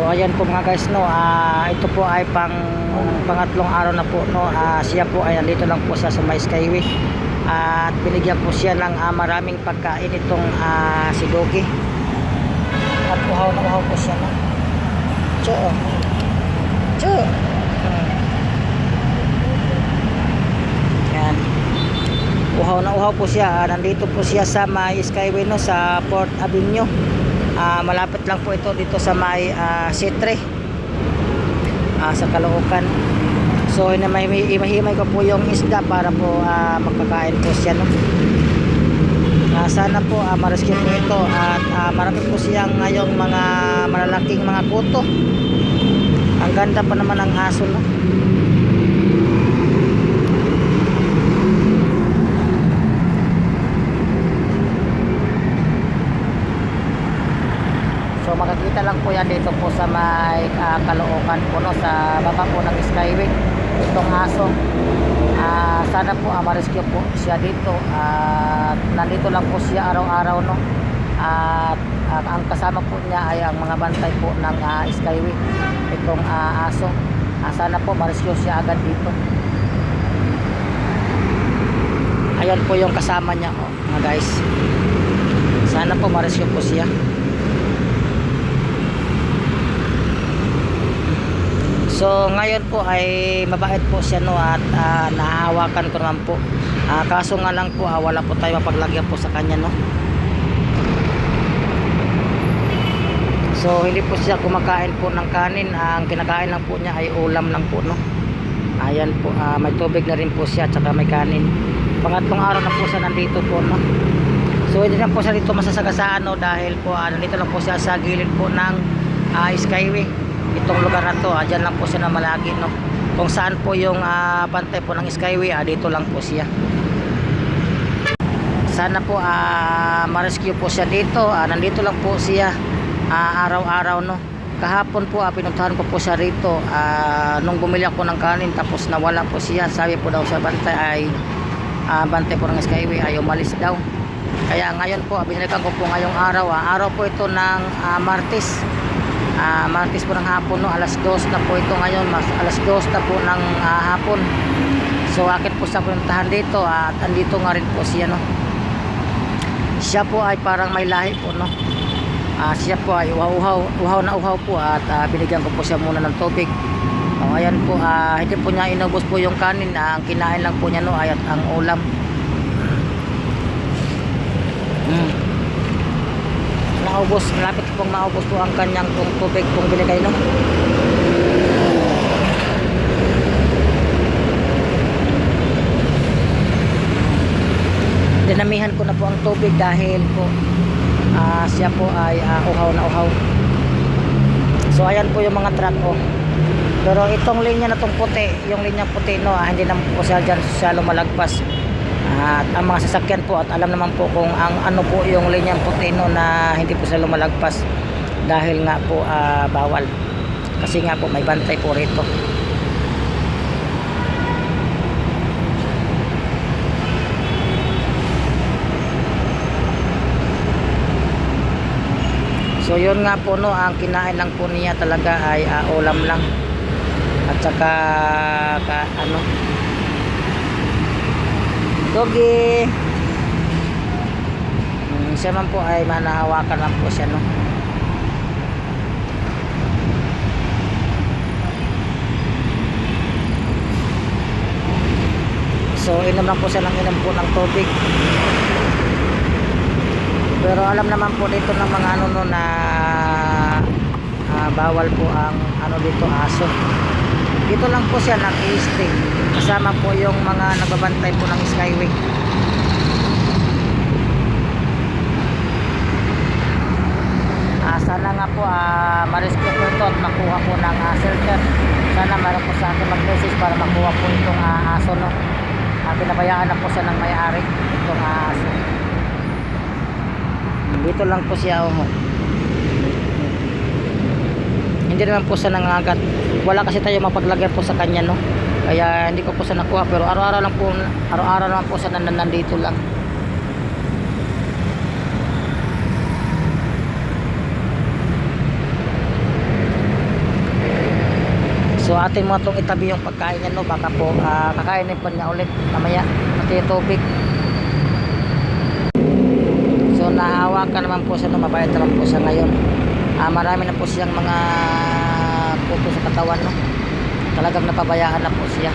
ayan po mga guys, no, ito po ay pangatlong araw na po, no. Siya po ay nandito lang po siya sa may Skyway, at binigyan po siya ng maraming pagkain itong si Doggy, at uhaw na uhaw po siya, no. Cho yan, uhaw na uhaw po siya. Nandito po siya sa may Skyway, no, sa Port Avenue. Malapit lang po ito dito sa may Setre, sa Caloocan. So imahimay ko po yung isda para po magkakain po siya, no. Sana po ma-rescue po ito, at marami po siyang ngayong mga malalaking mga kuto. Ang ganda pa naman ng aso, no. So makikita lang po yan dito po sa may Caloocan po, no, sa baba po ng Skyway, itong aso. Sana po ma-rescue po siya dito, at nandito lang po siya araw-araw, no. At ang kasama po niya ay ang mga bantay po ng Skyway, itong aso. Sana po ma-rescue siya agad dito. Ayan po yung kasama niya, oh, mga guys. Sana po ma-rescue po siya. So ngayon po ay mabait po siya, no, at nahahawakan ko naman po. Kaso nga lang po wala po tayo mapaglagyan po sa kanya, no. So hindi po siya kumakain po ng kanin. Ang kinakain lang po niya ay ulam lang po, no. Ayan po, may tubig na rin po siya, tsaka may kanin. Pangatlong araw na po siya nandito po, no. So hindi na po siya dito masasagasaan, no, dahil po nandito lang po siya sa gilid po ng Skyway. Itong lugar na to, dyan lang po siya na malagi, no. Kung saan po yung bantay po ng Skyway, dito lang po siya. Sana po ma-rescue po siya dito. Nandito lang po siya araw-araw, no. Kahapon po pinuntahan ko po siya rito nung bumili ako ng kanin, tapos nawala po siya. Sabi po daw sa bantay ay bantay po ng Skyway ay umalis daw. Kaya ngayon po binalikan ko po ngayong araw. Araw po ito ng Martes. Martes po ng hapon, no. Alas 2 na po ito ngayon, alas 2 na po ng hapon. So akin po sa puntahan dito, at andito nga rin po siya, no. Siya po ay parang may lahi po, no. Siya po ay uhaw na uhaw po, at binigyan ko po siya muna ng tubig. Ayan po, hindi po niya inubos po yung kanin. Ang kinain lang po niya, no, ay ang ulam. Naubos, malapit pong maubos po ang kanyang tubig pong binigay, no. Dinamihan ko na po ang tubig dahil po siya po ay uhaw na uhaw. So ayan po yung mga truck, oh. Pero itong linya na tong puti, yung linya puti, no, hindi na po siya dyan siya lumalagpas. At ang mga sasakyan po, at alam naman po kung ano po yung linyang puti, no, na hindi po sila lumalagpas, dahil nga po bawal, kasi nga po may bantay po rito. So yun nga po, no, ang kinain lang po niya talaga ay ulam lang, at saka ano, Doggy. Siya man po ay manahawakan lang po siya, no. So inom lang po siya ng inom po ng tubig. Pero alam naman po dito ng mga ano, no, na bawal po ang ano dito, aso. Dito lang po siya nag-i-stay, kasama po yung mga nagbabantay po ng Skyway. Sana nga po ma-rescue po ito at makuha po ng shelter. Sana meron po sa akin mag-message para makuha po itong aso, no. Pinabayaan na po siya ng may-ari, itong aso. Dito lang po siya, oh. Hindi naman po siya nangagat. Wala kasi tayo mapaglagyan po sa kanya, no. Kaya hindi ko po siya nakuha, pero araw-araw naman po siya nandito lang. So atin mo itong itabi yung pagkain niya, no? Baka po kakainin pa niya ulit mamaya pati yung tubig. So nahawakan naman po siya, no? Mabait naman po siya ngayon. Marami na po siyang mga puto sa katawan, no? Talagang napabayaan na po siya.